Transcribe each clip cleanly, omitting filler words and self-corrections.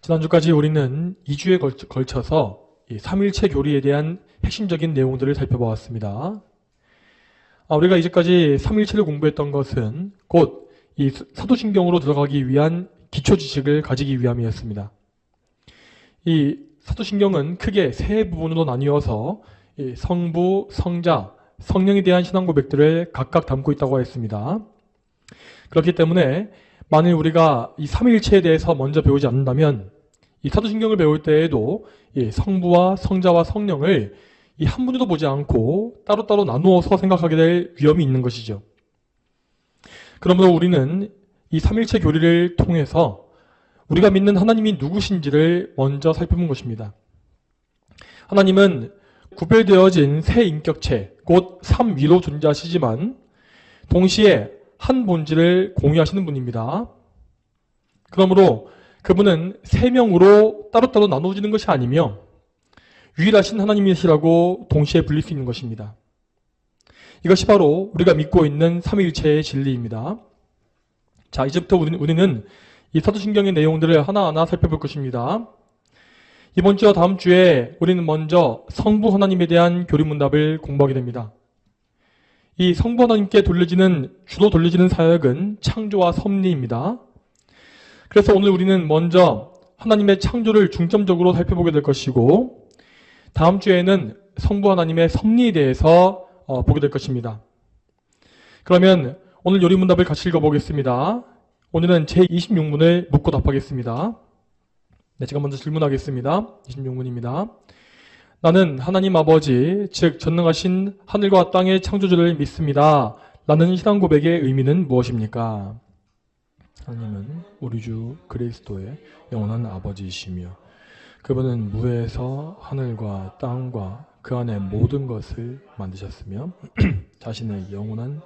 지난주까지 우리는 2주에 걸쳐서 이 삼일체 교리에 대한 핵심적인 내용들을 살펴보았습니다. 우리가 이제까지 삼일체를 공부했던 것은 곧 이 사도신경으로 들어가기 위한 기초 지식을 가지기 위함이었습니다. 이 사도신경은 크게 세 부분으로 나뉘어서 이 성부, 성자, 성령에 대한 신앙 고백들을 각각 담고 있다고 했습니다. 그렇기 때문에 만일 우리가 이 삼위일체에 대해서 먼저 배우지 않는다면 이 사도신경을 배울 때에도 이 성부와 성자와 성령을 이 한 분으로 보지 않고 따로따로 나누어서 생각하게 될 위험이 있는 것이죠. 그러므로 우리는 이 삼일체 교리를 통해서 우리가 믿는 하나님이 누구신지를 먼저 살펴본 것입니다. 하나님은 구별되어진 세 인격체, 곧 삼위로 존재하시지만 동시에 한 본질을 공유하시는 분입니다. 그러므로 그분은 세 명으로 따로따로 나누어지는 것이 아니며 유일하신 하나님이시라고 동시에 불릴 수 있는 것입니다. 이것이 바로 우리가 믿고 있는 삼위일체의 진리입니다. 자, 이제부터 우리는 이 사도신경의 내용들을 하나하나 살펴볼 것입니다. 이번 주와 다음 주에 우리는 먼저 성부 하나님에 대한 교리문답을 공부하게 됩니다. 이 성부 하나님께 주로 돌려지는 사역은 창조와 섭리입니다. 그래서 오늘 우리는 먼저 하나님의 창조를 중점적으로 살펴보게 될 것이고, 다음 주에는 성부 하나님의 섭리에 대해서 보게 될 것입니다. 그러면 오늘 요리문답을 같이 읽어보겠습니다. 오늘은 제26문을 묻고 답하겠습니다. 네, 제가 먼저 질문하겠습니다. 26문입니다. 나는 하나님 아버지, 즉 전능하신 하늘과 땅의 창조주를 믿습니다. 라는 신앙 고백의 의미는 무엇입니까? 하나님은 우리 주 그리스도의 영원한 아버지이시며 그분은 무에서 하늘과 땅과 그 안에 모든 것을 만드셨으며 자신의 영원한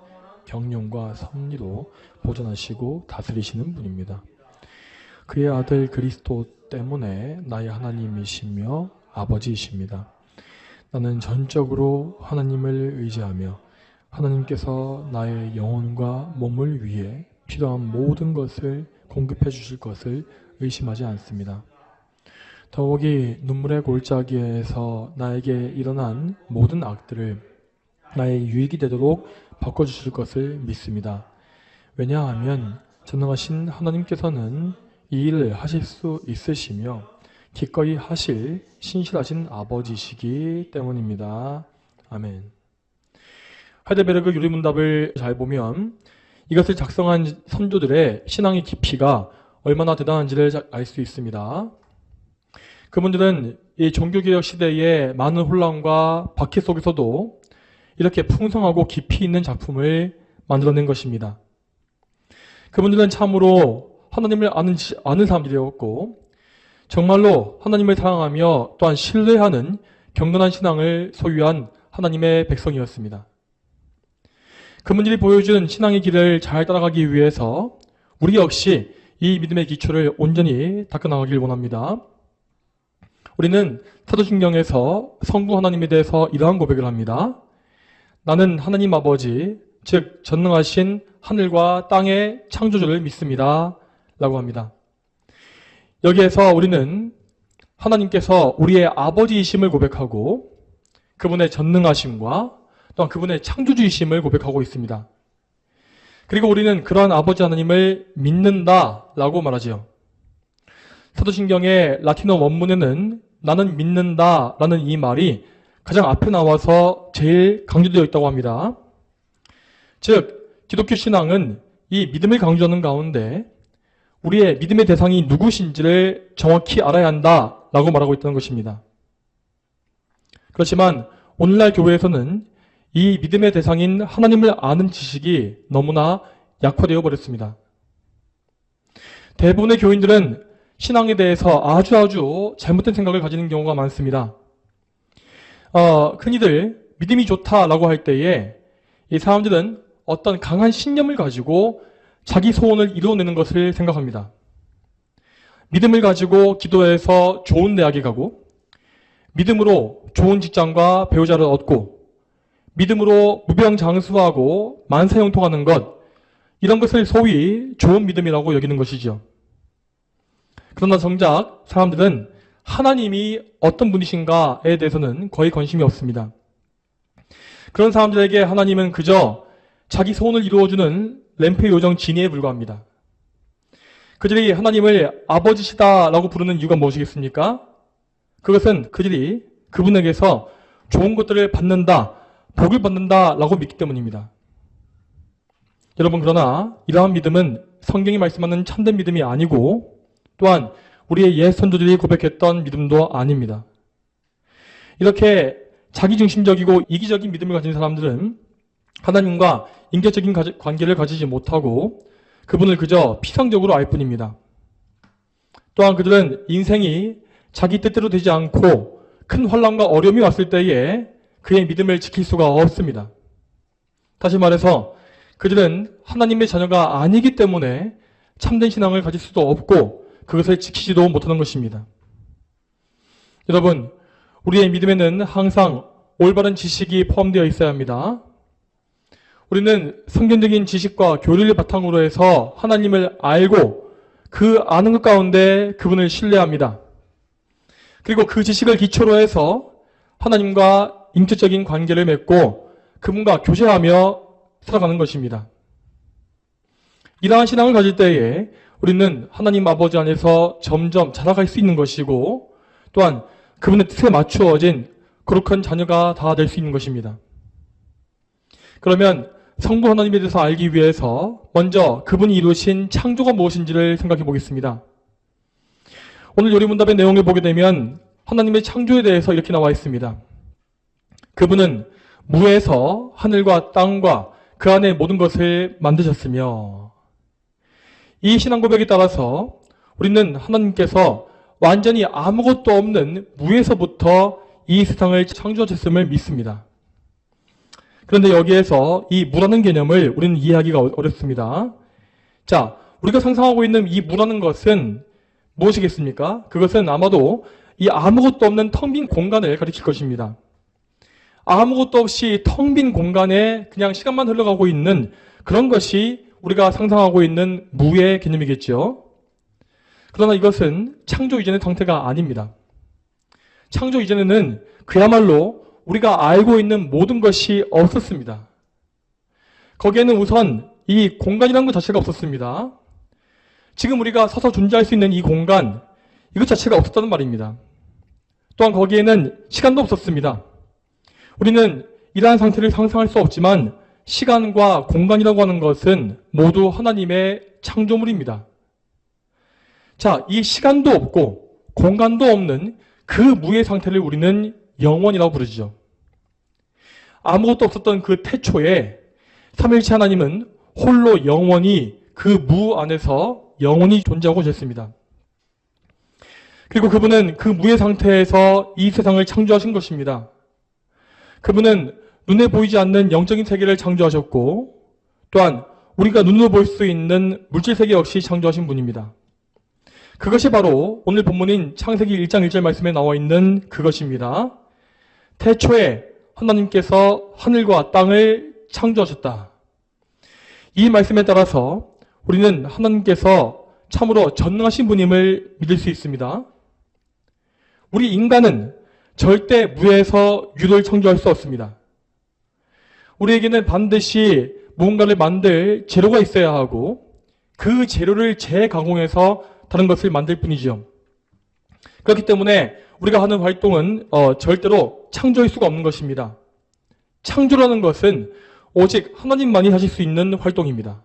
경륜과 섭리로 보존하시고 다스리시는 분입니다. 그의 아들 그리스도 때문에 나의 하나님이시며 아버지이십니다. 나는 전적으로 하나님을 의지하며 하나님께서 나의 영혼과 몸을 위해 필요한 모든 것을 공급해 주실 것을 의심하지 않습니다. 더욱이 눈물의 골짜기에서 나에게 일어난 모든 악들을 나의 유익이 되도록 바꿔주실 것을 믿습니다. 왜냐하면 전능하신 하나님께서는 이 일을 하실 수 있으시며 기꺼이 하실 신실하신 아버지시기 때문입니다. 아멘. 하이델베르그 요리문답을 잘 보면 이것을 작성한 선조들의 신앙의 깊이가 얼마나 대단한지를 알 수 있습니다. 그분들은 이 종교개혁 시대의 많은 혼란과 박해 속에서도 이렇게 풍성하고 깊이 있는 작품을 만들어낸 것입니다. 그분들은 참으로 하나님을 아는 사람들이었고 정말로 하나님을 사랑하며 또한 신뢰하는 경건한 신앙을 소유한 하나님의 백성이었습니다. 그분들이 보여준 신앙의 길을 잘 따라가기 위해서 우리 역시 이 믿음의 기초를 온전히 닦아나가길 원합니다. 우리는 사도신경에서 성부 하나님에 대해서 이러한 고백을 합니다. 나는 하나님 아버지, 즉 전능하신 하늘과 땅의 창조주를 믿습니다. 라고 합니다. 여기에서 우리는 하나님께서 우리의 아버지이심을 고백하고 그분의 전능하심과 또한 그분의 창조주이심을 고백하고 있습니다. 그리고 우리는 그러한 아버지 하나님을 믿는다라고 말하지요. 사도신경의 라틴어 원문에는 나는 믿는다라는 이 말이 가장 앞에 나와서 제일 강조되어 있다고 합니다. 즉 기독교 신앙은 이 믿음을 강조하는 가운데 우리의 믿음의 대상이 누구신지를 정확히 알아야 한다라고 말하고 있다는 것입니다. 그렇지만 오늘날 교회에서는 이 믿음의 대상인 하나님을 아는 지식이 너무나 약화되어 버렸습니다. 대부분의 교인들은 신앙에 대해서 아주 잘못된 생각을 가지는 경우가 많습니다. 흔히들 믿음이 좋다라고 할 때에 이 사람들은 어떤 강한 신념을 가지고 자기 소원을 이루어내는 것을 생각합니다. 믿음을 가지고 기도해서 좋은 대학에 가고 믿음으로 좋은 직장과 배우자를 얻고 믿음으로 무병장수하고 만사형통하는 것, 이런 것을 소위 좋은 믿음이라고 여기는 것이죠. 그러나 정작 사람들은 하나님이 어떤 분이신가에 대해서는 거의 관심이 없습니다. 그런 사람들에게 하나님은 그저 자기 소원을 이루어주는 램프의 요정 지니에 불과합니다. 그들이 하나님을 아버지시다라고 부르는 이유가 무엇이겠습니까? 그것은 그들이 그분에게서 좋은 것들을 받는다, 복을 받는다라고 믿기 때문입니다. 여러분, 그러나 이러한 믿음은 성경이 말씀하는 참된 믿음이 아니고 또한 우리의 옛 선조들이 고백했던 믿음도 아닙니다. 이렇게 자기중심적이고 이기적인 믿음을 가진 사람들은 하나님과 인격적인 관계를 가지지 못하고 그분을 그저 피상적으로 알 뿐입니다. 또한 그들은 인생이 자기 뜻대로 되지 않고 큰 환난과 어려움이 왔을 때에 그의 믿음을 지킬 수가 없습니다. 다시 말해서 그들은 하나님의 자녀가 아니기 때문에 참된 신앙을 가질 수도 없고 그것을 지키지도 못하는 것입니다. 여러분, 우리의 믿음에는 항상 올바른 지식이 포함되어 있어야 합니다. 우리는 성경적인 지식과 교리를 바탕으로 해서 하나님을 알고 그 아는 것 가운데 그분을 신뢰합니다. 그리고 그 지식을 기초로 해서 하나님과 인격적인 관계를 맺고 그분과 교제하며 살아가는 것입니다. 이러한 신앙을 가질 때에 우리는 하나님 아버지 안에서 점점 자라갈 수 있는 것이고 또한 그분의 뜻에 맞추어진 거룩한 자녀가 다 될 수 있는 것입니다. 그러면 성부 하나님에 대해서 알기 위해서 먼저 그분이 이루신 창조가 무엇인지를 생각해 보겠습니다. 오늘 요리문답의 내용을 보게 되면 하나님의 창조에 대해서 이렇게 나와 있습니다. 그분은 무에서 하늘과 땅과 그 안에 모든 것을 만드셨으며, 이 신앙 고백에 따라서 우리는 하나님께서 완전히 아무것도 없는 무에서부터 이 세상을 창조하셨음을 믿습니다. 그런데 여기에서 이 무라는 개념을 우리는 이해하기가 어렵습니다. 자, 우리가 상상하고 있는 이 무라는 것은 무엇이겠습니까? 그것은 아마도 이 아무것도 없는 텅 빈 공간을 가리킬 것입니다. 아무것도 없이 텅 빈 공간에 그냥 시간만 흘러가고 있는 그런 것이 우리가 상상하고 있는 무의 개념이겠죠. 그러나 이것은 창조 이전의 상태가 아닙니다. 창조 이전에는 그야말로 우리가 알고 있는 모든 것이 없었습니다. 거기에는 우선 이 공간이라는 것 자체가 없었습니다. 지금 우리가 서서 존재할 수 있는 이 공간, 이것 자체가 없었다는 말입니다. 또한 거기에는 시간도 없었습니다. 우리는 이러한 상태를 상상할 수 없지만 시간과 공간이라고 하는 것은 모두 하나님의 창조물입니다. 자, 이 시간도 없고 공간도 없는 그 무의 상태를 우리는 영원이라고 부르죠. 아무것도 없었던 그 태초에 삼일체 하나님은 홀로 영원히 그 무 안에서 영원히 존재하고 계셨습니다. 그리고 그분은 그 무의 상태에서 이 세상을 창조하신 것입니다. 그분은 눈에 보이지 않는 영적인 세계를 창조하셨고 또한 우리가 눈으로 볼 수 있는 물질 세계 역시 창조하신 분입니다. 그것이 바로 오늘 본문인 창세기 1장 1절 말씀에 나와 있는 그것입니다. 태초에 하나님께서 하늘과 땅을 창조하셨다. 이 말씀에 따라서 우리는 하나님께서 참으로 전능하신 분임을 믿을 수 있습니다. 우리 인간은 절대 무에서 유를 창조할 수 없습니다. 우리에게는 반드시 무언가를 만들 재료가 있어야 하고 그 재료를 재가공해서 다른 것을 만들 뿐이죠. 그렇기 때문에 우리가 하는 활동은 절대로 창조일 수가 없는 것입니다. 창조라는 것은 오직 하나님만이 하실 수 있는 활동입니다.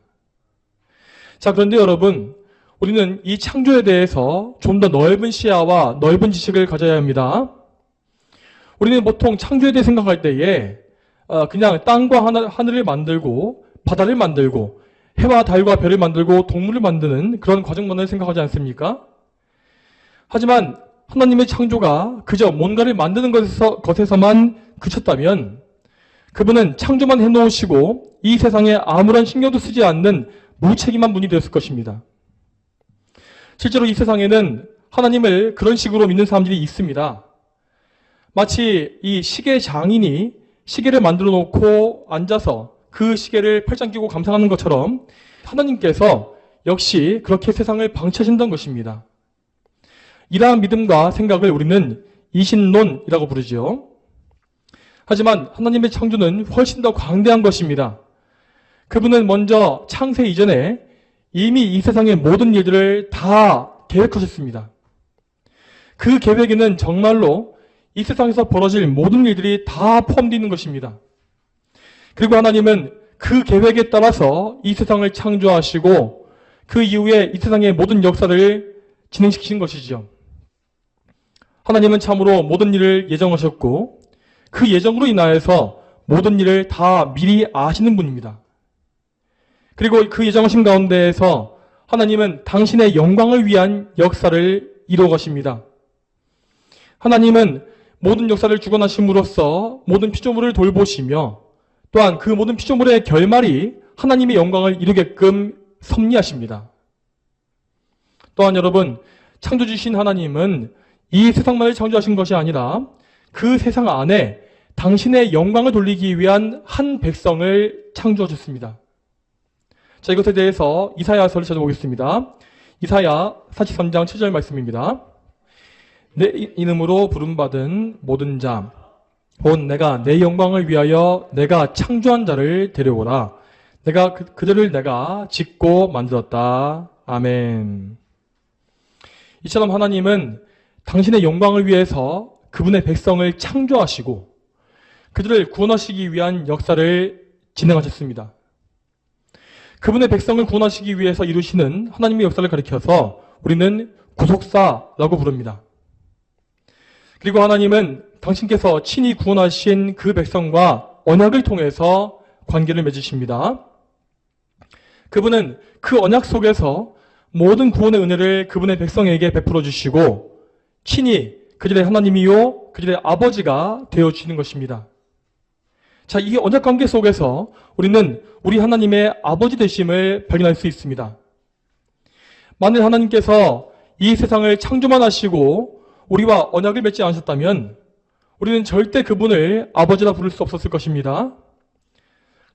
자, 그런데 여러분, 우리는 이 창조에 대해서 좀 더 넓은 시야와 넓은 지식을 가져야 합니다. 우리는 보통 창조에 대해 생각할 때에 그냥 땅과 하늘을 만들고 바다를 만들고 해와 달과 별을 만들고 동물을 만드는 그런 과정만을 생각하지 않습니까? 하지만 하나님의 창조가 그저 뭔가를 만드는 것에서만 그쳤다면 그분은 창조만 해놓으시고 이 세상에 아무런 신경도 쓰지 않는 무책임한 분이 되었을 것입니다. 실제로 이 세상에는 하나님을 그런 식으로 믿는 사람들이 있습니다. 마치 이 시계 장인이 시계를 만들어 놓고 앉아서 그 시계를 팔짱 끼고 감상하는 것처럼 하나님께서 역시 그렇게 세상을 방치하신다는 것입니다. 이러한 믿음과 생각을 우리는 이신론이라고 부르지요. 하지만 하나님의 창조는 훨씬 더 광대한 것입니다. 그분은 먼저 창세 이전에 이미 이 세상의 모든 일들을 다 계획하셨습니다. 그 계획에는 정말로 이 세상에서 벌어질 모든 일들이 다 포함되어 있는 것입니다. 그리고 하나님은 그 계획에 따라서 이 세상을 창조하시고 그 이후에 이 세상의 모든 역사를 진행시키신 것이지요. 하나님은 참으로 모든 일을 예정하셨고 그 예정으로 인하여서 모든 일을 다 미리 아시는 분입니다. 그리고 그 예정하신 가운데에서 하나님은 당신의 영광을 위한 역사를 이루어 가십니다. 하나님은 모든 역사를 주관하심으로써 모든 피조물을 돌보시며 또한 그 모든 피조물의 결말이 하나님의 영광을 이루게끔 섭리하십니다. 또한 여러분, 창조주신 하나님은 이 세상만을 창조하신 것이 아니라 그 세상 안에 당신의 영광을 돌리기 위한 한 백성을 창조하셨습니다. 자, 이것에 대해서 이사야서를 찾아보겠습니다. 이사야 43장 7절 말씀입니다. 내 이름으로 부름받은 모든 자, 곧 내가 내 영광을 위하여 내가 창조한 자를 데려오라. 내가 그들을 내가 짓고 만들었다. 아멘. 이처럼 하나님은 당신의 영광을 위해서 그분의 백성을 창조하시고 그들을 구원하시기 위한 역사를 진행하셨습니다. 그분의 백성을 구원하시기 위해서 이루시는 하나님의 역사를 가리켜서 우리는 구속사라고 부릅니다. 그리고 하나님은 당신께서 친히 구원하신 그 백성과 언약을 통해서 관계를 맺으십니다. 그분은 그 언약 속에서 모든 구원의 은혜를 그분의 백성에게 베풀어 주시고 친히 그들의 하나님이요 그들의 아버지가 되어주시는 것입니다. 자, 이 언약 관계 속에서 우리는 우리 하나님의 아버지 되심을 발견할 수 있습니다. 만일 하나님께서 이 세상을 창조만 하시고 우리와 언약을 맺지 않으셨다면 우리는 절대 그분을 아버지라 부를 수 없었을 것입니다.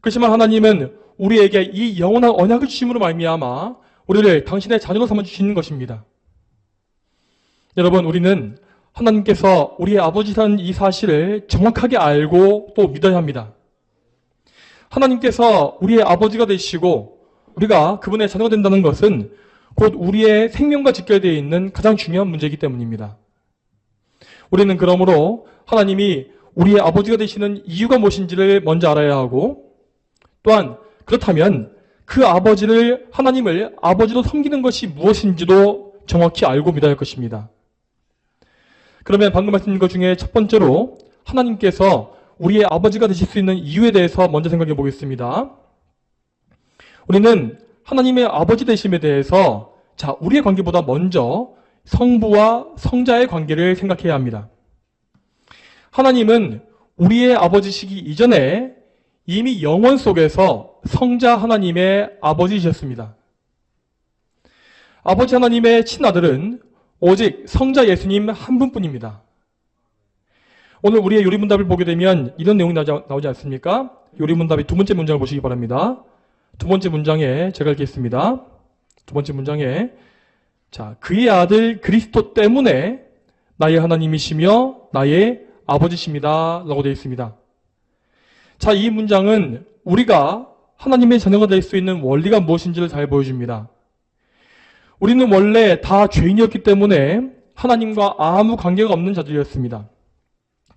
그렇지만 하나님은 우리에게 이 영원한 언약을 주심으로 말미암아 우리를 당신의 자녀로 삼아주시는 것입니다. 여러분, 우리는 하나님께서 우리의 아버지라는 이 사실을 정확하게 알고 또 믿어야 합니다. 하나님께서 우리의 아버지가 되시고 우리가 그분의 자녀가 된다는 것은 곧 우리의 생명과 직결되어 있는 가장 중요한 문제이기 때문입니다. 우리는 그러므로 하나님이 우리의 아버지가 되시는 이유가 무엇인지를 먼저 알아야 하고 또한 그렇다면 그 아버지를 하나님을 아버지로 섬기는 것이 무엇인지도 정확히 알고 믿어야 할 것입니다. 그러면 방금 말씀드린 것 중에 첫 번째로 하나님께서 우리의 아버지가 되실 수 있는 이유에 대해서 먼저 생각해 보겠습니다. 우리는 하나님의 아버지 되심에 대해서 우리의 관계보다 먼저 성부와 성자의 관계를 생각해야 합니다. 하나님은 우리의 아버지시기 이전에 이미 영원 속에서 성자 하나님의 아버지이셨습니다. 아버지 하나님의 친아들은 오직 성자 예수님 한 분뿐입니다. 오늘 우리의 요리문답을 보게 되면 이런 내용이 나오지 않습니까? 요리문답의 두 번째 문장을 보시기 바랍니다. 두 번째 문장에 제가 읽겠습니다. 두 번째 문장에 그의 아들 그리스도 때문에 나의 하나님이시며 나의 아버지십니다 라고 되어 있습니다. 이 문장은 우리가 하나님의 자녀가 될 수 있는 원리가 무엇인지를 잘 보여줍니다. 우리는 원래 다 죄인이었기 때문에 하나님과 아무 관계가 없는 자들이었습니다.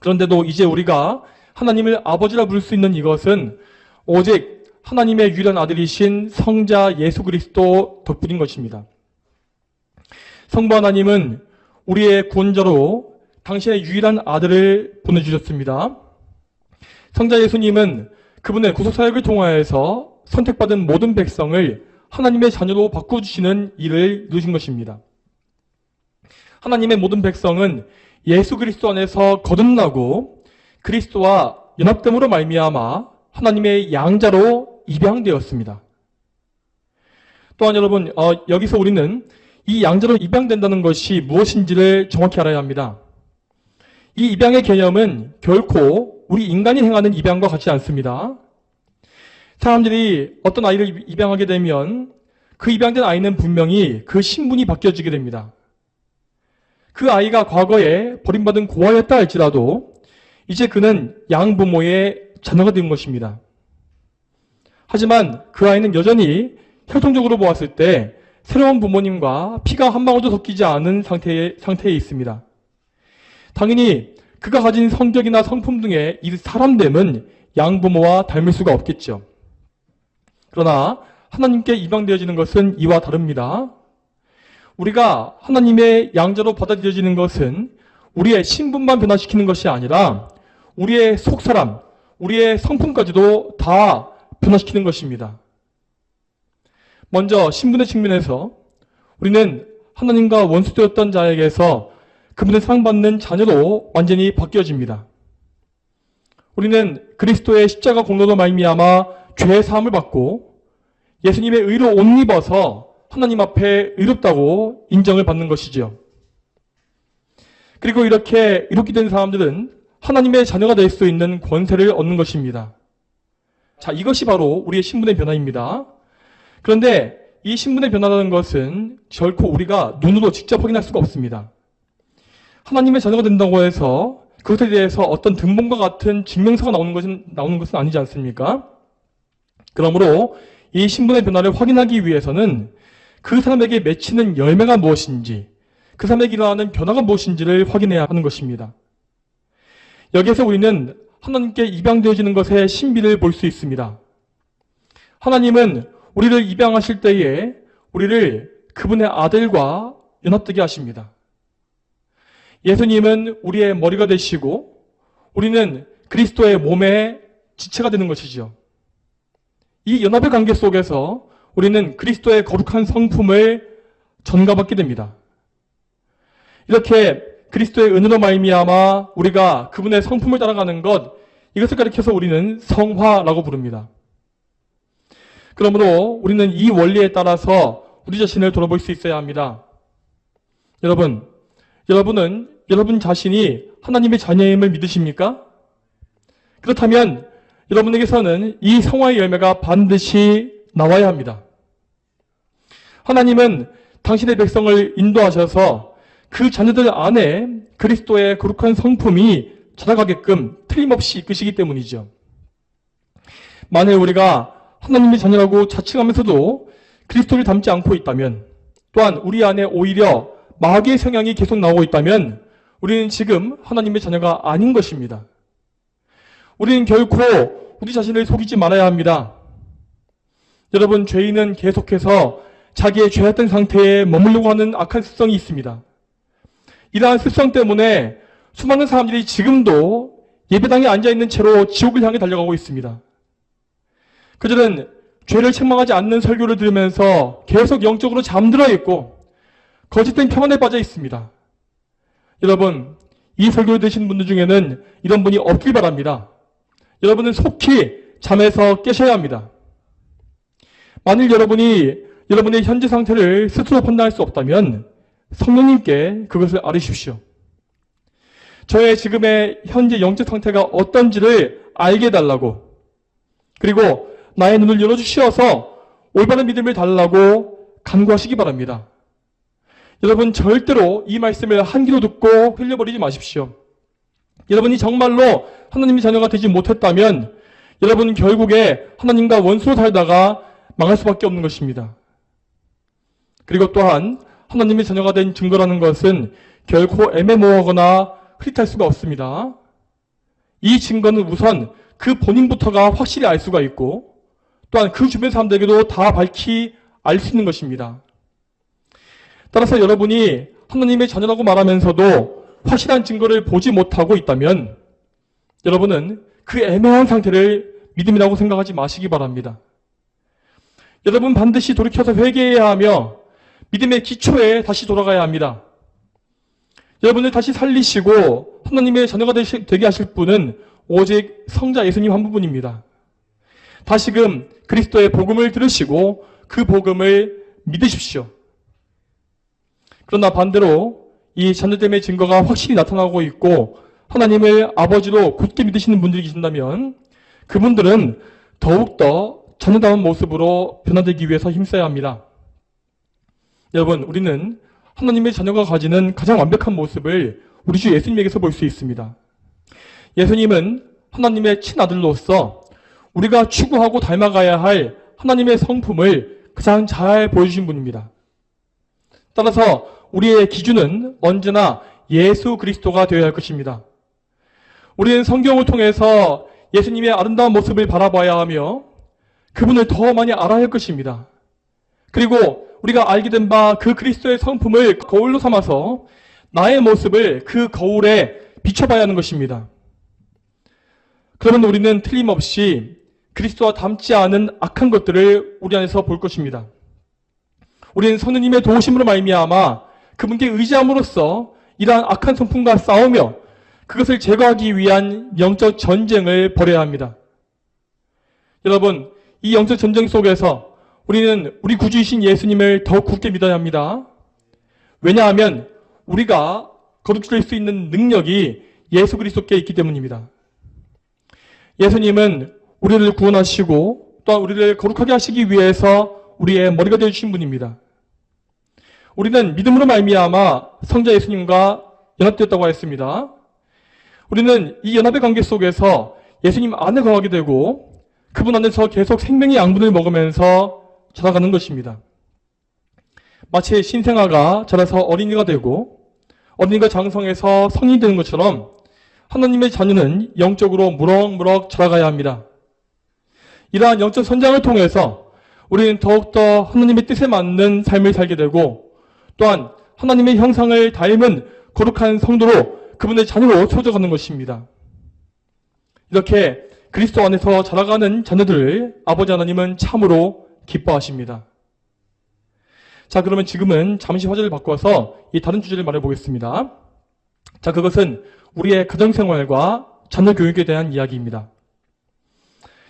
그런데도 이제 우리가 하나님을 아버지라 부를 수 있는 이것은 오직 하나님의 유일한 아들이신 성자 예수 그리스도 덕분인 것입니다. 성부 하나님은 우리의 구원자로 당신의 유일한 아들을 보내주셨습니다. 성자 예수님은 그분의 구속사역을 통하여서 선택받은 모든 백성을 하나님의 자녀로 바꿔주시는 일을 이루신 것입니다. 하나님의 모든 백성은 예수 그리스도 안에서 거듭나고 그리스도와 연합됨으로 말미암아 하나님의 양자로 입양되었습니다. 또한 여러분, 여기서 우리는 이 양자로 입양된다는 것이 무엇인지를 정확히 알아야 합니다. 이 입양의 개념은 결코 우리 인간이 행하는 입양과 같지 않습니다. 사람들이 어떤 아이를 입양하게 되면 그 입양된 아이는 분명히 그 신분이 바뀌어지게 됩니다. 그 아이가 과거에 버림받은 고아였다 할지라도 이제 그는 양부모의 자녀가 된 것입니다. 하지만 그 아이는 여전히 혈통적으로 보았을 때 새로운 부모님과 피가 한 방울도 섞이지 않은 상태에 있습니다. 당연히 그가 가진 성격이나 성품 등의 이 사람됨은 양부모와 닮을 수가 없겠죠. 그러나 하나님께 입양되어지는 것은 이와 다릅니다. 우리가 하나님의 양자로 받아들여지는 것은 우리의 신분만 변화시키는 것이 아니라 우리의 속사람, 우리의 성품까지도 다 변화시키는 것입니다. 먼저 신분의 측면에서 우리는 하나님과 원수되었던 자에게서 그분의 사랑받는 자녀로 완전히 바뀌어집니다. 우리는 그리스도의 십자가 공로로 말미암아 죄의 사함을 받고 예수님의 의로 옷 입어서 하나님 앞에 의롭다고 인정을 받는 것이지요. 그리고 이렇게 된 사람들은 하나님의 자녀가 될 수 있는 권세를 얻는 것입니다. 자, 이것이 바로 우리의 신분의 변화입니다. 그런데 이 신분의 변화라는 것은 결코 우리가 눈으로 직접 확인할 수가 없습니다. 하나님의 자녀가 된다고 해서 그것에 대해서 어떤 등본과 같은 증명서가 나오는 것은 아니지 않습니까? 그러므로 이 신분의 변화를 확인하기 위해서는 그 사람에게 맺히는 열매가 무엇인지, 그 사람에게 일어나는 변화가 무엇인지를 확인해야 하는 것입니다. 여기에서 우리는 하나님께 입양되어지는 것의 신비를 볼 수 있습니다. 하나님은 우리를 입양하실 때에 우리를 그분의 아들과 연합되게 하십니다. 예수님은 우리의 머리가 되시고 우리는 그리스도의 몸의 지체가 되는 것이죠. 이 연합의 관계 속에서 우리는 그리스도의 거룩한 성품을 전가받게 됩니다. 이렇게 그리스도의 은혜로 말미암아 우리가 그분의 성품을 따라가는 것, 이것을 가리켜서 우리는 성화라고 부릅니다. 그러므로 우리는 이 원리에 따라서 우리 자신을 돌아볼 수 있어야 합니다. 여러분은 여러분 자신이 하나님의 자녀임을 믿으십니까? 그렇다면 여러분에게서는 이 성화의 열매가 반드시 나와야 합니다. 하나님은 당신의 백성을 인도하셔서 그 자녀들 안에 그리스도의 거룩한 성품이 자라가게끔 틀림없이 이끄시기 때문이죠. 만일 우리가 하나님의 자녀라고 자칭하면서도 그리스도를 닮지 않고 있다면, 또한 우리 안에 오히려 마귀의 성향이 계속 나오고 있다면 우리는 지금 하나님의 자녀가 아닌 것입니다. 우리는 결코 우리 자신을 속이지 말아야 합니다. 여러분, 죄인은 계속해서 자기의 죄악된 상태에 머물려고 하는 악한 습성이 있습니다. 이러한 습성 때문에 수많은 사람들이 지금도 예배당에 앉아있는 채로 지옥을 향해 달려가고 있습니다. 그들은 죄를 책망하지 않는 설교를 들으면서 계속 영적으로 잠들어 있고 거짓된 평안에 빠져 있습니다. 여러분, 이 설교를 들으신 분들 중에는 이런 분이 없길 바랍니다. 여러분은 속히 잠에서 깨셔야 합니다. 만일 여러분의 현재 상태를 스스로 판단할 수 없다면 성령님께 그것을 아뢰십시오. 저의 지금의 현재 영적 상태가 어떤지를 알게 해달라고, 그리고 나의 눈을 열어주시어서 올바른 믿음을 달라고 간구하시기 바랍니다. 여러분, 절대로 이 말씀을 한 귀로 듣고 흘려버리지 마십시오. 여러분이 정말로 하나님의 자녀가 되지 못했다면 여러분은 결국에 하나님과 원수로 살다가 망할 수밖에 없는 것입니다. 그리고 또한 하나님의 자녀가 된 증거라는 것은 결코 애매모호하거나 흐릿할 수가 없습니다. 이 증거는 우선 그 본인부터가 확실히 알 수가 있고, 또한 그 주변 사람들에게도 다 밝히 알 수 있는 것입니다. 따라서 여러분이 하나님의 자녀라고 말하면서도 확실한 증거를 보지 못하고 있다면 여러분은 그 애매한 상태를 믿음이라고 생각하지 마시기 바랍니다. 여러분, 반드시 돌이켜서 회개해야 하며 믿음의 기초에 다시 돌아가야 합니다. 여러분을 다시 살리시고 하나님의 자녀가 되게 하실 분은 오직 성자 예수님 한 분입니다. 다시금 그리스도의 복음을 들으시고 그 복음을 믿으십시오. 그러나 반대로 이 자녀됨의 증거가 확실히 나타나고 있고 하나님을 아버지로 굳게 믿으시는 분들이 계신다면 그분들은 더욱더 자녀다운 모습으로 변화되기 위해서 힘써야 합니다. 여러분, 우리는 하나님의 자녀가 가지는 가장 완벽한 모습을 우리 주 예수님에게서 볼 수 있습니다. 예수님은 하나님의 친아들로서 우리가 추구하고 닮아가야 할 하나님의 성품을 가장 잘 보여주신 분입니다. 따라서 우리의 기준은 언제나 예수 그리스도가 되어야 할 것입니다. 우리는 성경을 통해서 예수님의 아름다운 모습을 바라봐야 하며 그분을 더 많이 알아야 할 것입니다. 그리고 우리가 알게 된 바 그 그리스도의 성품을 거울로 삼아서 나의 모습을 그 거울에 비춰봐야 하는 것입니다. 그러면 우리는 틀림없이 그리스도와 닮지 않은 악한 것들을 우리 안에서 볼 것입니다. 우리는 성령님의 도우심으로 말미암아 그분께 의지함으로써 이러한 악한 성품과 싸우며 그것을 제거하기 위한 영적 전쟁을 벌여야 합니다. 여러분, 이 영적 전쟁 속에서 우리는 우리 구주이신 예수님을 더 굳게 믿어야 합니다. 왜냐하면 우리가 거듭될 수 있는 능력이 예수 그리스도께 있기 때문입니다. 예수님은 우리를 구원하시고 또한 우리를 거룩하게 하시기 위해서 우리의 머리가 되어주신 분입니다. 우리는 믿음으로 말미암아 성자 예수님과 연합되었다고 했습니다. 우리는 이 연합의 관계 속에서 예수님 안에 거하게 되고 그분 안에서 계속 생명의 양분을 먹으면서 자라가는 것입니다. 마치 신생아가 자라서 어린이가 되고 어린이가 장성해서 성인이 되는 것처럼 하나님의 자녀는 영적으로 무럭무럭 자라가야 합니다. 이러한 영적 성장을 통해서 우리는 더욱더 하나님의 뜻에 맞는 삶을 살게 되고 또한 하나님의 형상을 닮은 거룩한 성도로 그분의 자녀로 세워져가는 것입니다. 이렇게 그리스도 안에서 자라가는 자녀들을 아버지 하나님은 참으로 기뻐하십니다. 자, 그러면 지금은 잠시 화제를 바꿔서 이 다른 주제를 말해보겠습니다. 자, 그것은 우리의 가정생활과 자녀 교육에 대한 이야기입니다.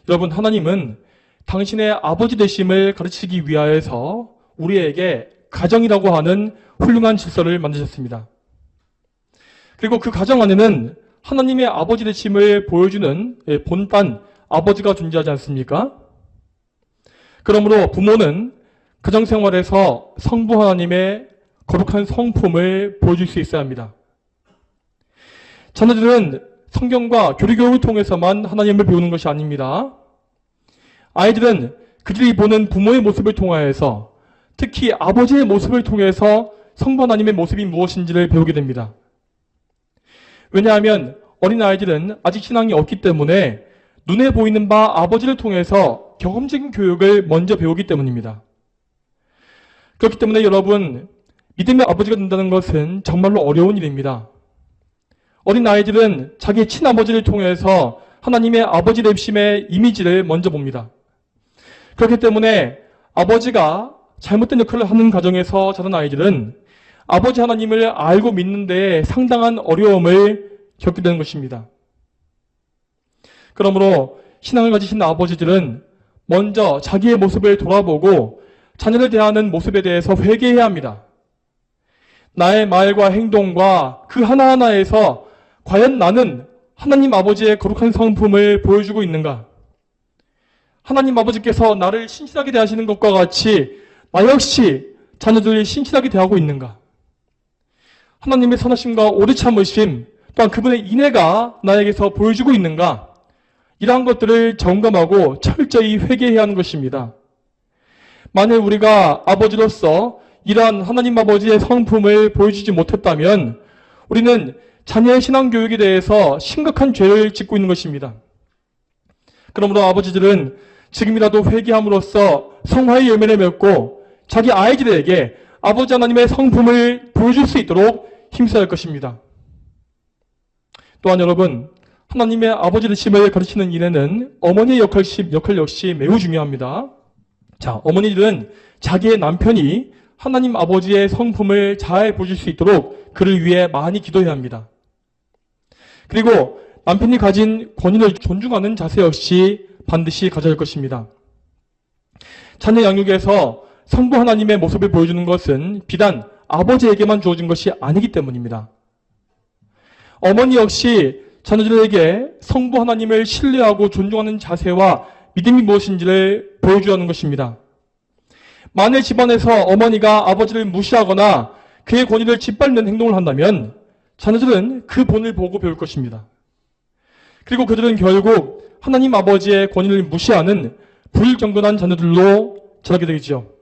여러분, 하나님은 당신의 아버지 되심을 가르치기 위하여서 우리에게 가정이라고 하는 훌륭한 질서를 만드셨습니다. 그리고 그 가정 안에는 하나님의 아버지 되심을 보여주는 본딴 아버지가 존재하지 않습니까? 그러므로 부모는 가정생활에서 성부 하나님의 거룩한 성품을 보여줄 수 있어야 합니다. 자녀들은 성경과 교리교육을 통해서만 하나님을 배우는 것이 아닙니다. 아이들은 그들이 보는 부모의 모습을 통하여서 특히 아버지의 모습을 통해서 성부 하나님의 모습이 무엇인지를 배우게 됩니다. 왜냐하면 어린아이들은 아직 신앙이 없기 때문에 눈에 보이는 바 아버지를 통해서 경험적인 교육을 먼저 배우기 때문입니다. 그렇기 때문에 여러분, 믿음의 아버지가 된다는 것은 정말로 어려운 일입니다. 어린아이들은 자기 친아버지를 통해서 하나님의 아버지 되심의 이미지를 먼저 봅니다. 그렇기 때문에 아버지가 잘못된 역할을 하는 가정에서 자란 아이들은 아버지 하나님을 알고 믿는 데 상당한 어려움을 겪게 되는 것입니다. 그러므로 신앙을 가지신 아버지들은 먼저 자기의 모습을 돌아보고 자녀를 대하는 모습에 대해서 회개해야 합니다. 나의 말과 행동과 그 하나하나에서 과연 나는 하나님 아버지의 거룩한 성품을 보여주고 있는가? 하나님 아버지께서 나를 신실하게 대하시는 것과 같이 나 역시 자녀들이 신실하게 대하고 있는가? 하나님의 선하심과 오래 참으심, 또한 그분의 인애가 나에게서 보여주고 있는가? 이러한 것들을 점검하고 철저히 회개해야 하는 것입니다. 만일 우리가 아버지로서 이러한 하나님 아버지의 성품을 보여주지 못했다면 우리는 자녀의 신앙교육에 대해서 심각한 죄를 짓고 있는 것입니다. 그러므로 아버지들은 지금이라도 회개함으로써 성화의 열매를 맺고 자기 아이들에게 아버지 하나님의 성품을 보여줄 수 있도록 힘써야 할 것입니다. 또한 여러분, 하나님의 아버지 되심을 가르치는 일에는 어머니의 역할 역시 매우 중요합니다. 자, 어머니들은 자기의 남편이 하나님 아버지의 성품을 잘 보여줄 수 있도록 그를 위해 많이 기도해야 합니다. 그리고 남편이 가진 권위를 존중하는 자세 역시 반드시 가져야 할 것입니다. 자녀 양육에서 성부 하나님의 모습을 보여주는 것은 비단 아버지에게만 주어진 것이 아니기 때문입니다. 어머니 역시 자녀들에게 성부 하나님을 신뢰하고 존중하는 자세와 믿음이 무엇인지를 보여줘야 하는 것입니다. 만일 집안에서 어머니가 아버지를 무시하거나 그의 권위를 짓밟는 행동을 한다면 자녀들은 그 본을 보고 배울 것입니다. 그리고 그들은 결국 하나님 아버지의 권위를 무시하는 불경건한 자녀들로 자라게 되겠죠.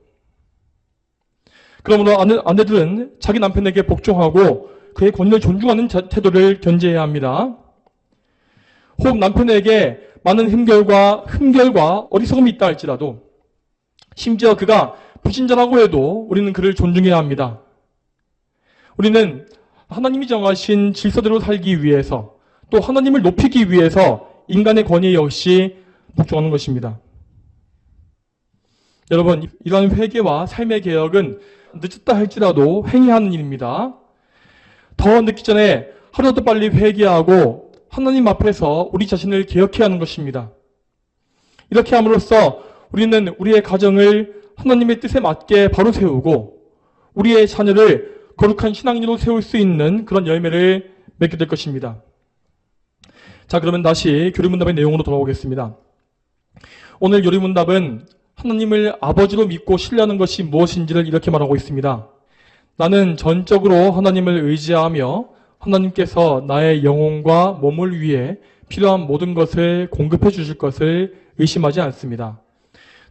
그러므로 아내들은 자기 남편에게 복종하고 그의 권위를 존중하는 태도를 견지해야 합니다. 혹 남편에게 많은 흠결과 어리석음이 있다 할지라도, 심지어 그가 불신자라고 해도 우리는 그를 존중해야 합니다. 우리는 하나님이 정하신 질서대로 살기 위해서, 또 하나님을 높이기 위해서 인간의 권위 역시 복종하는 것입니다. 여러분, 이러한 회개와 삶의 개혁은 늦었다 할지라도 행해야 하는 일입니다. 더 늦기 전에 하루라도 빨리 회개하고 하나님 앞에서 우리 자신을 개혁해야 하는 것입니다. 이렇게 함으로써 우리는 우리의 가정을 하나님의 뜻에 맞게 바로 세우고 우리의 자녀를 거룩한 신앙인으로 세울 수 있는 그런 열매를 맺게 될 것입니다. 자, 그러면 다시 교리문답의 내용으로 돌아오겠습니다. 오늘 교리문답은 하나님을 아버지로 믿고 신뢰하는 것이 무엇인지를 이렇게 말하고 있습니다. 나는 전적으로 하나님을 의지하며 하나님께서 나의 영혼과 몸을 위해 필요한 모든 것을 공급해 주실 것을 의심하지 않습니다.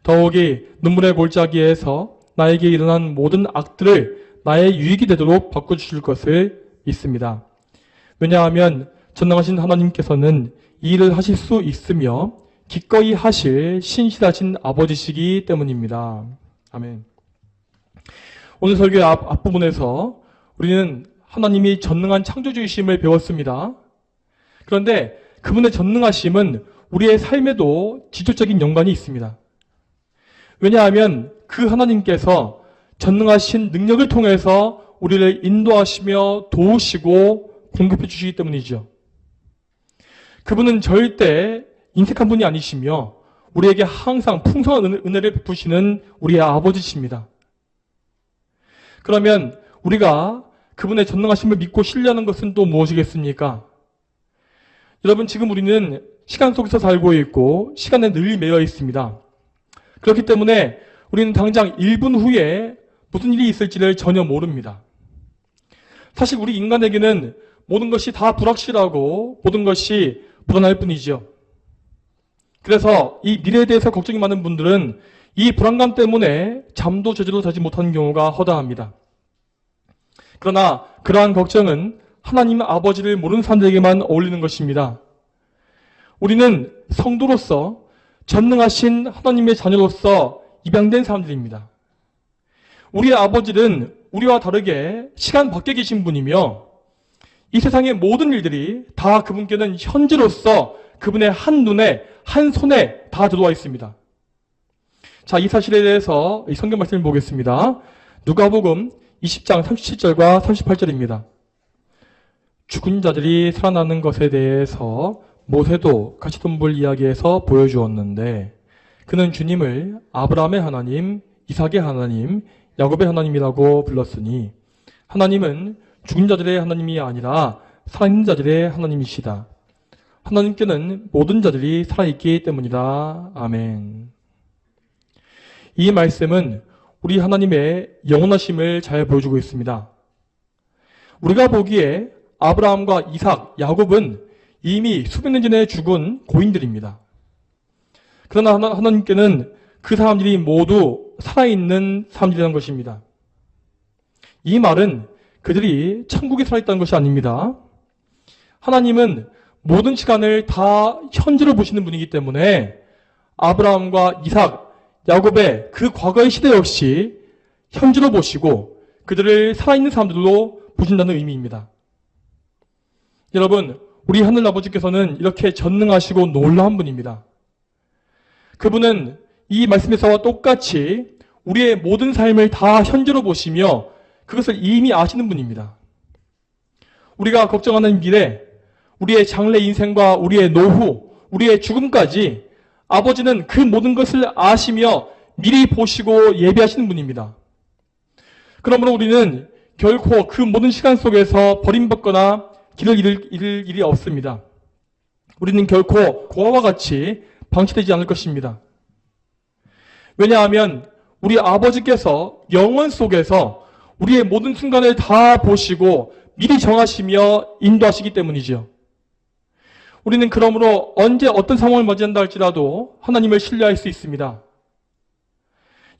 더욱이 눈물의 골짜기에서 나에게 일어난 모든 악들을 나의 유익이 되도록 바꿔주실 것을 믿습니다. 왜냐하면 전능하신 하나님께서는 이 일을 하실 수 있으며 기꺼이 하실 신실하신 아버지시기 때문입니다. 아멘. 오늘 설교의 앞부분에서 우리는 하나님이 전능한 창조주이심을 배웠습니다. 그런데 그분의 전능하심은 우리의 삶에도 직접적인 연관이 있습니다. 왜냐하면 그 하나님께서 전능하신 능력을 통해서 우리를 인도하시며 도우시고 공급해 주시기 때문이죠. 그분은 절대 인색한 분이 아니시며 우리에게 항상 풍성한 은혜를 베푸시는 우리의 아버지십니다. 그러면 우리가 그분의 전능하심을 믿고 신뢰하는 것은 또 무엇이겠습니까? 여러분, 지금 우리는 시간 속에서 살고 있고 시간에 늘 매여 있습니다. 그렇기 때문에 우리는 당장 1분 후에 무슨 일이 있을지를 전혀 모릅니다. 사실 우리 인간에게는 모든 것이 다 불확실하고 모든 것이 불안할 뿐이죠. 그래서 이 미래에 대해서 걱정이 많은 분들은 이 불안감 때문에 잠도 제대로 자지 못하는 경우가 허다합니다. 그러나 그러한 걱정은 하나님 아버지를 모르는 사람들에게만 어울리는 것입니다. 우리는 성도로서 전능하신 하나님의 자녀로서 입양된 사람들입니다. 우리의 아버지는 우리와 다르게 시간 밖에 계신 분이며 이 세상의 모든 일들이 다 그분께는 현재로서 그분의 한눈에 한손에 다 들어와 있습니다. 자, 이 사실에 대해서 이 성경 말씀을 보겠습니다. 누가복음 20장 37절과 38절입니다. 죽은 자들이 살아나는 것에 대해서 모세도 가시덤불 이야기에서 보여주었는데 그는 주님을 아브라함의 하나님, 이삭의 하나님, 야곱의 하나님이라고 불렀으니 하나님은 죽은 자들의 하나님이 아니라 살아있는 자들의 하나님이시다. 하나님께는 모든 자들이 살아있기 때문이다. 아멘. 이 말씀은 우리 하나님의 영원하심을 잘 보여주고 있습니다. 우리가 보기에 아브라함과 이삭, 야곱은 이미 수백 년 전에 죽은 고인들입니다. 그러나 하나님께는 그 사람들이 모두 살아있는 사람들이라는 것입니다. 이 말은 그들이 천국에 살아있다는 것이 아닙니다. 하나님은 모든 시간을 다 현재로 보시는 분이기 때문에 아브라함과 이삭, 야곱의 그 과거의 시대 역시 현재로 보시고 그들을 살아있는 사람들로 보신다는 의미입니다. 여러분, 우리 하늘 아버지께서는 이렇게 전능하시고 놀라운 분입니다. 그분은 이 말씀에서와 똑같이 우리의 모든 삶을 다 현재로 보시며 그것을 이미 아시는 분입니다. 우리가 걱정하는 미래, 우리의 장래 인생과 우리의 노후, 우리의 죽음까지 아버지는 그 모든 것을 아시며 미리 보시고 예비하시는 분입니다. 그러므로 우리는 결코 그 모든 시간 속에서 버림받거나 길을 잃을 일이 없습니다. 우리는 결코 고아와 같이 방치되지 않을 것입니다. 왜냐하면 우리 아버지께서 영원 속에서 우리의 모든 순간을 다 보시고 미리 정하시며 인도하시기 때문이죠. 우리는 그러므로 언제 어떤 상황을 맞이한다 할지라도 하나님을 신뢰할 수 있습니다.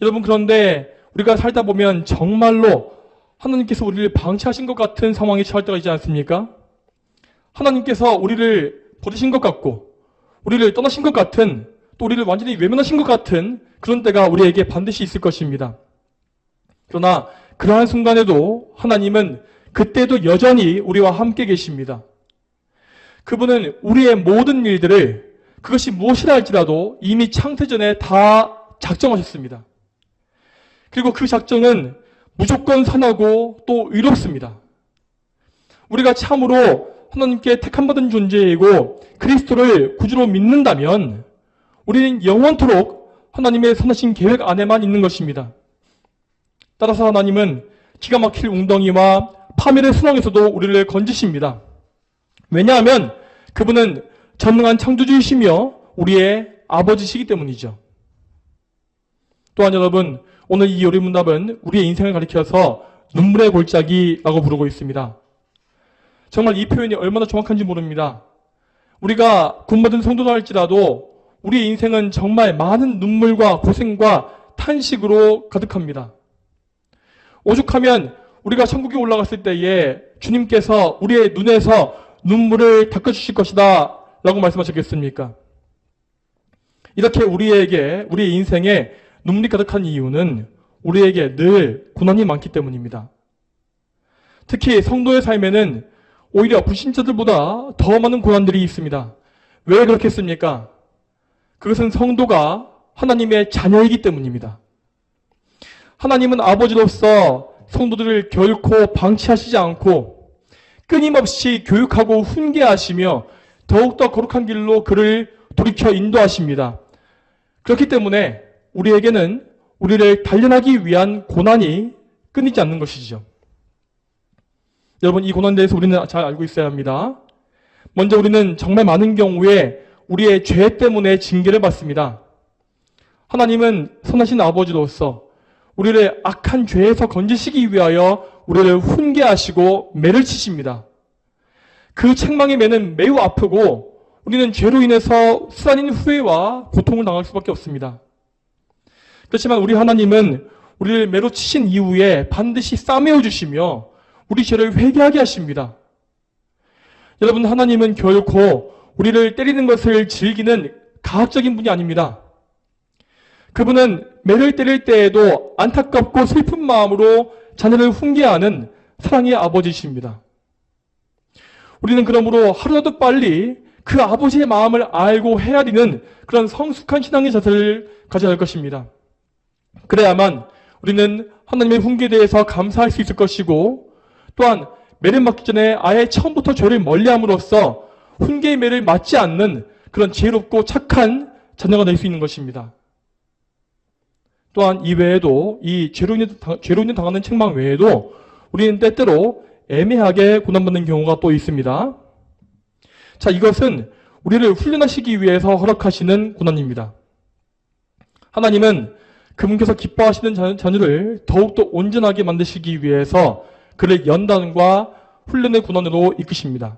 여러분, 그런데 우리가 살다 보면 정말로 하나님께서 우리를 방치하신 것 같은 상황에 처할 때가 있지 않습니까? 하나님께서 우리를 버리신 것 같고 우리를 떠나신 것 같은, 또 우리를 완전히 외면하신 것 같은 그런 때가 우리에게 반드시 있을 것입니다. 그러나 그러한 순간에도 하나님은 그때도 여전히 우리와 함께 계십니다. 그분은 우리의 모든 일들을, 그것이 무엇이라 할지라도 이미 창세전에 다 작정하셨습니다. 그리고 그 작정은 무조건 선하고 또 의롭습니다. 우리가 참으로 하나님께 택함받은 존재이고 그리스도를 구주로 믿는다면 우리는 영원토록 하나님의 선하신 계획 안에만 있는 것입니다. 따라서 하나님은 기가 막힐 웅덩이와 파멸의 순환에서도 우리를 건지십니다. 왜냐하면 그분은 전능한 창조주이시며 우리의 아버지시기 때문이죠. 또한 여러분, 오늘 이 요리문답은 우리의 인생을 가리켜서 눈물의 골짜기라고 부르고 있습니다. 정말 이 표현이 얼마나 정확한지 모릅니다. 우리가 구원받은 성도다 할지라도 우리의 인생은 정말 많은 눈물과 고생과 탄식으로 가득합니다. 오죽하면 우리가 천국에 올라갔을 때에 주님께서 우리의 눈에서 눈물을 닦아주실 것이다 라고 말씀하셨겠습니까? 이렇게 우리에게, 우리의 인생에 눈물이 가득한 이유는 우리에게 늘 고난이 많기 때문입니다. 특히 성도의 삶에는 오히려 불신자들보다 더 많은 고난들이 있습니다. 왜 그렇겠습니까? 그것은 성도가 하나님의 자녀이기 때문입니다. 하나님은 아버지로서 성도들을 결코 방치하시지 않고 끊임없이 교육하고 훈계하시며 더욱더 거룩한 길로 그를 돌이켜 인도하십니다. 그렇기 때문에 우리에게는 우리를 단련하기 위한 고난이 끊이지 않는 것이죠. 여러분, 이 고난에 대해서 우리는 잘 알고 있어야 합니다. 먼저 우리는 정말 많은 경우에 우리의 죄 때문에 징계를 받습니다. 하나님은 선하신 아버지로서 우리를 악한 죄에서 건지시기 위하여 우리를 훈계하시고 매를 치십니다. 그 책망의 매는 매우 아프고 우리는 죄로 인해서 수단인 후회와 고통을 당할 수밖에 없습니다. 그렇지만 우리 하나님은 우리를 매로 치신 이후에 반드시 싸매어 주시며 우리 죄를 회개하게 하십니다. 여러분, 하나님은 결코 우리를 때리는 것을 즐기는 가학적인 분이 아닙니다. 그분은 매를 때릴 때에도 안타깝고 슬픈 마음으로 자녀를 훈계하는 사랑의 아버지이십니다. 우리는 그러므로 하루라도 빨리 그 아버지의 마음을 알고 헤아리는 그런 성숙한 신앙의 자세를 가져야 할 것입니다. 그래야만 우리는 하나님의 훈계에 대해서 감사할 수 있을 것이고, 또한 매를 맞기 전에 아예 처음부터 죄를 멀리함으로써 훈계의 매를 맞지 않는 그런 지혜롭고 착한 자녀가 될 수 있는 것입니다. 또한 이외에도 이 죄로 인해 당하는 책망 외에도 우리는 때때로 애매하게 고난받는 경우가 또 있습니다. 자, 이것은 우리를 훈련하시기 위해서 허락하시는 고난입니다. 하나님은 그분께서 기뻐하시는 자녀를 더욱더 온전하게 만드시기 위해서 그를 연단과 훈련의 고난으로 이끄십니다.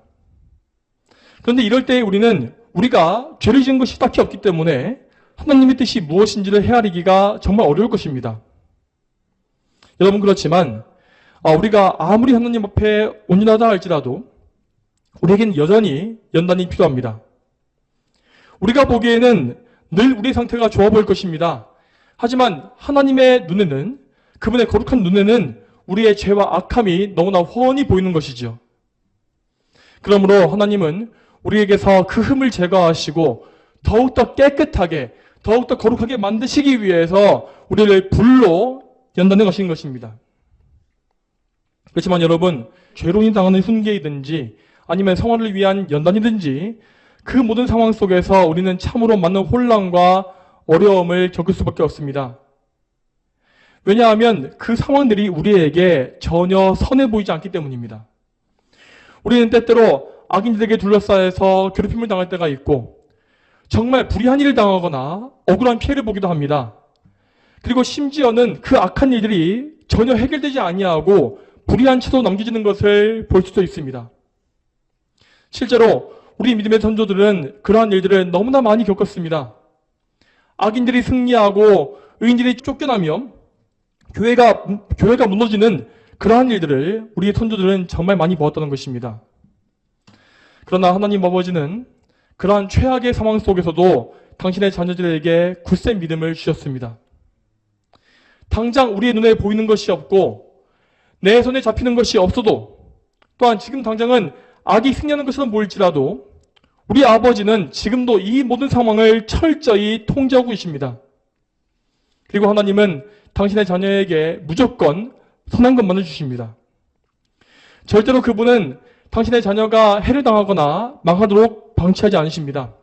그런데 이럴 때 우리는 우리가 죄를 지은 것이 딱히 없기 때문에 하나님의 뜻이 무엇인지를 헤아리기가 정말 어려울 것입니다. 여러분, 그렇지만 우리가 아무리 하나님 앞에 온전하다 할지라도 우리에겐 여전히 연단이 필요합니다. 우리가 보기에는 늘 우리 상태가 좋아 보일 것입니다. 하지만 하나님의 눈에는, 그분의 거룩한 눈에는 우리의 죄와 악함이 너무나 훤히 보이는 것이죠. 그러므로 하나님은 우리에게서 그 흠을 제거하시고 더욱더 깨끗하게, 더욱더 거룩하게 만드시기 위해서 우리를 불로 연단해 가시는 것입니다. 그렇지만 여러분, 죄로 인해 당하는 훈계이든지 아니면 성화를 위한 연단이든지 그 모든 상황 속에서 우리는 참으로 많은 혼란과 어려움을 겪을 수밖에 없습니다. 왜냐하면 그 상황들이 우리에게 전혀 선해 보이지 않기 때문입니다. 우리는 때때로 악인들에게 둘러싸여서 괴롭힘을 당할 때가 있고 정말 불의한 일을 당하거나 억울한 피해를 보기도 합니다. 그리고 심지어는 그 악한 일들이 전혀 해결되지 아니하고 불의한 채로 남겨지는 것을 볼 수도 있습니다. 실제로 우리 믿음의 선조들은 그러한 일들을 너무나 많이 겪었습니다. 악인들이 승리하고 의인들이 쫓겨나며 교회가 무너지는 그러한 일들을 우리의 선조들은 정말 많이 보았다는 것입니다. 그러나 하나님 아버지는 그러한 최악의 상황 속에서도 당신의 자녀들에게 굳센 믿음을 주셨습니다. 당장 우리의 눈에 보이는 것이 없고 내 손에 잡히는 것이 없어도 또한 지금 당장은 악이 승리하는 것처럼 보일지라도 우리 아버지는 지금도 이 모든 상황을 철저히 통제하고 계십니다. 그리고 하나님은 당신의 자녀에게 무조건 선한 것만을 주십니다. 절대로 그분은 당신의 자녀가 해를 당하거나 망하도록 방치하지 않으십니다.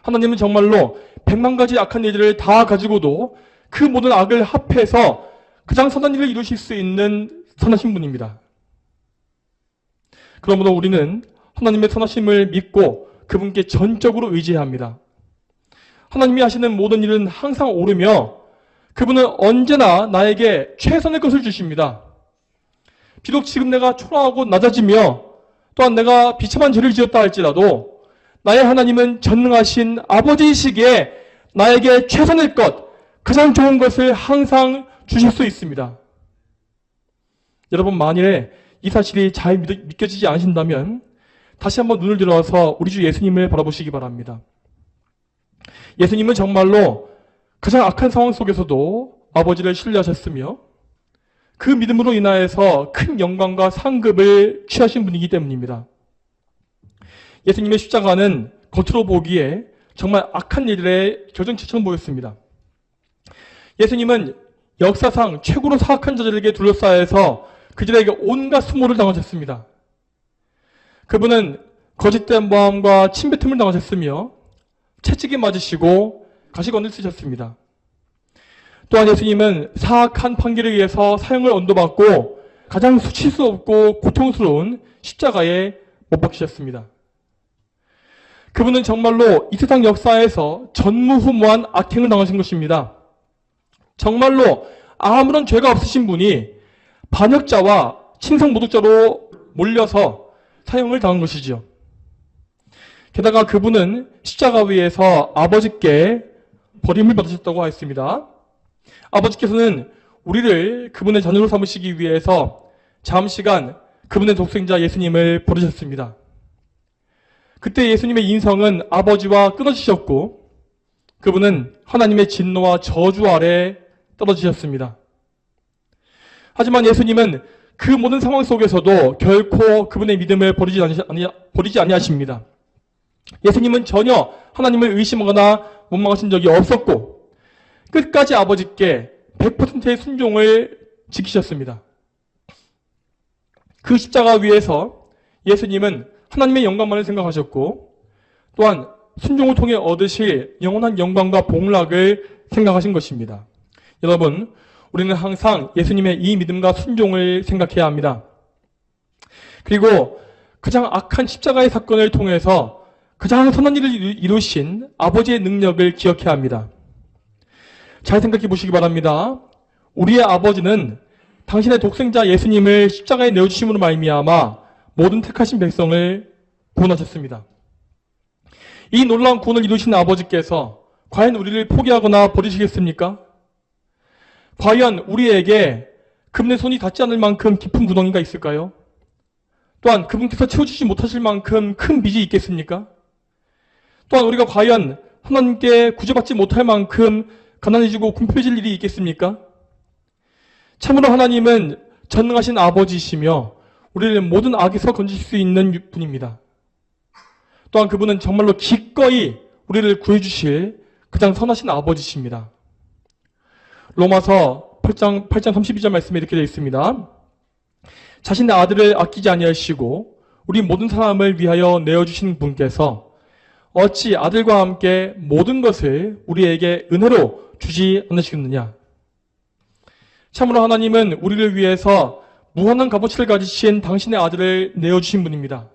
하나님은 정말로 100만 가지 악한 일들을 다 가지고도 그 모든 악을 합해서 가장 선한 일을 이루실 수 있는 선하신 분입니다. 그러므로 우리는 하나님의 선하심을 믿고 그분께 전적으로 의지해야 합니다. 하나님이 하시는 모든 일은 항상 옳으며 그분은 언제나 나에게 최선의 것을 주십니다. 비록 지금 내가 초라하고 낮아지며 또한 내가 비참한 죄를 지었다 할지라도 나의 하나님은 전능하신 아버지이시기에 나에게 최선의 것, 가장 좋은 것을 항상 주실 수 있습니다. 여러분, 만일에 이 사실이 잘 믿겨지지 않으신다면 다시 한번 눈을 들어서 우리 주 예수님을 바라보시기 바랍니다. 예수님은 정말로 가장 악한 상황 속에서도 아버지를 신뢰하셨으며 그 믿음으로 인하여서 큰 영광과 상급을 취하신 분이기 때문입니다. 예수님의 십자가는 겉으로 보기에 정말 악한 일들의 결정체처럼 보였습니다. 예수님은 역사상 최고로 사악한 자들에게 둘러싸여서 그들에게 온갖 수모를 당하셨습니다. 그분은 거짓된 모함과 침뱉음을 당하셨으며 채찍에 맞으시고 가시관을 쓰셨습니다. 또한 예수님은 사악한 판결에 의해서 사형을 언도받고 가장 수칠 수 없고 고통스러운 십자가에 못 박히셨습니다. 그분은 정말로 이 세상 역사에서 전무후무한 악행을 당하신 것입니다. 정말로 아무런 죄가 없으신 분이 반역자와 친성모독자로 몰려서 사형을 당한 것이지요. 게다가 그분은 십자가 위에서 아버지께 버림을 받으셨다고 하였습니다. 아버지께서는 우리를 그분의 자녀로 삼으시기 위해서 잠시간 그분의 독생자 예수님을 버리셨습니다. 그때 예수님의 인성은 아버지와 끊어지셨고 그분은 하나님의 진노와 저주 아래 떨어지셨습니다. 하지만 예수님은 그 모든 상황 속에서도 결코 그분의 믿음을 버리지 아니하십니다. 예수님은 전혀 하나님을 의심하거나 원망하신 적이 없었고 끝까지 아버지께 100%의 순종을 지키셨습니다. 그 십자가 위에서 예수님은 하나님의 영광만을 생각하셨고 또한 순종을 통해 얻으실 영원한 영광과 복락을 생각하신 것입니다. 여러분, 우리는 항상 예수님의 이 믿음과 순종을 생각해야 합니다. 그리고 가장 악한 십자가의 사건을 통해서 가장 선한 일을 이루신 아버지의 능력을 기억해야 합니다. 잘 생각해 보시기 바랍니다. 우리의 아버지는 당신의 독생자 예수님을 십자가에 내어주심으로 말미암아 모든 택하신 백성을 구원하셨습니다. 이 놀라운 구원을 이루신 아버지께서 과연 우리를 포기하거나 버리시겠습니까? 과연 우리에게 그분의 손이 닿지 않을 만큼 깊은 구덩이가 있을까요? 또한 그분께서 채워주지 못하실 만큼 큰 빚이 있겠습니까? 또한 우리가 과연 하나님께 구제받지 못할 만큼 가난해지고 궁핍해질 일이 있겠습니까? 참으로 하나님은 전능하신 아버지이시며 우리를 모든 악에서 건지실 수 있는 분입니다. 또한 그분은 정말로 기꺼이 우리를 구해주실 가장 선하신 아버지십니다. 로마서 8장 32절 말씀에 이렇게 되어 있습니다. 자신의 아들을 아끼지 아니하시고 우리 모든 사람을 위하여 내어주신 분께서 어찌 아들과 함께 모든 것을 우리에게 은혜로 주지 않으시겠느냐. 참으로 하나님은 우리를 위해서 무한한 값어치를 가지신 당신의 아들을 내어주신 분입니다.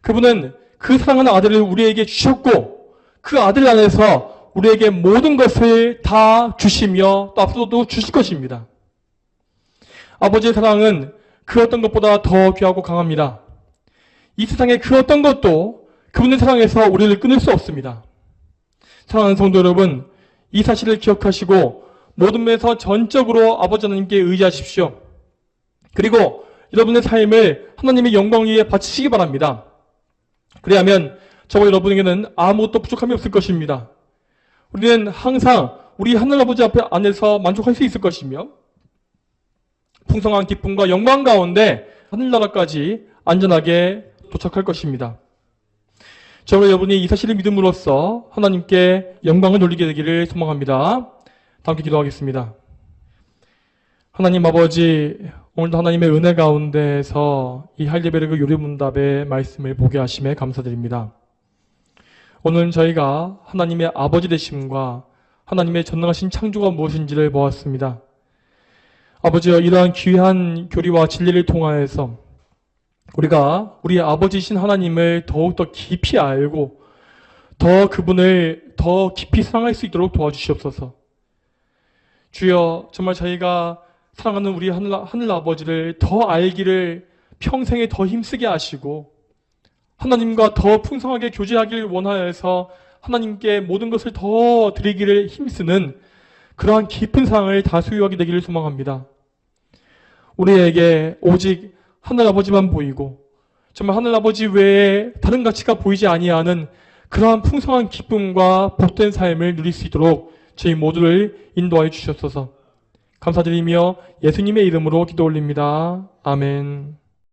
그분은 그 사랑하는 아들을 우리에게 주셨고 그 아들 안에서 우리에게 모든 것을 다 주시며 또 앞으로도 주실 것입니다. 아버지의 사랑은 그 어떤 것보다 더 귀하고 강합니다. 이 세상의 그 어떤 것도 그분의 사랑에서 우리를 끊을 수 없습니다. 사랑하는 성도 여러분, 이 사실을 기억하시고 모든 면에서 전적으로 아버지 하나님께 의지하십시오. 그리고 여러분의 삶을 하나님의 영광 위에 바치시기 바랍니다. 그래야면 저와 여러분에게는 아무것도 부족함이 없을 것입니다. 우리는 항상 우리 하늘아버지 앞에 안에서 만족할 수 있을 것이며 풍성한 기쁨과 영광 가운데 하늘나라까지 안전하게 도착할 것입니다. 저와 여러분이 이 사실을 믿음으로써 하나님께 영광을 돌리게 되기를 소망합니다. 함께 기도하겠습니다. 하나님 아버지, 오늘도 하나님의 은혜 가운데에서 이 할리베르그 요리문답의 말씀을 보게 하심에 감사드립니다. 오늘 저희가 하나님의 아버지 되심과 하나님의 전능하신 창조가 무엇인지를 보았습니다. 아버지여, 이러한 귀한 교리와 진리를 통하여서 우리가 우리의 아버지이신 하나님을 더욱더 깊이 알고 더 그분을 더 깊이 사랑할 수 있도록 도와주시옵소서. 주여, 정말 저희가 사랑하는 우리 하늘 아버지를 더 알기를 평생에 더 힘쓰게 하시고 하나님과 더 풍성하게 교제하기를 원하여서 하나님께 모든 것을 더 드리기를 힘쓰는 그러한 깊은 사랑을 다 소유하게 되기를 소망합니다. 우리에게 오직 하늘아버지만 보이고 정말 하늘아버지 외에 다른 가치가 보이지 아니하는 그러한 풍성한 기쁨과 복된 삶을 누릴 수 있도록 저희 모두를 인도하여 주셨소서. 감사드리며 예수님의 이름으로 기도 올립니다. 아멘.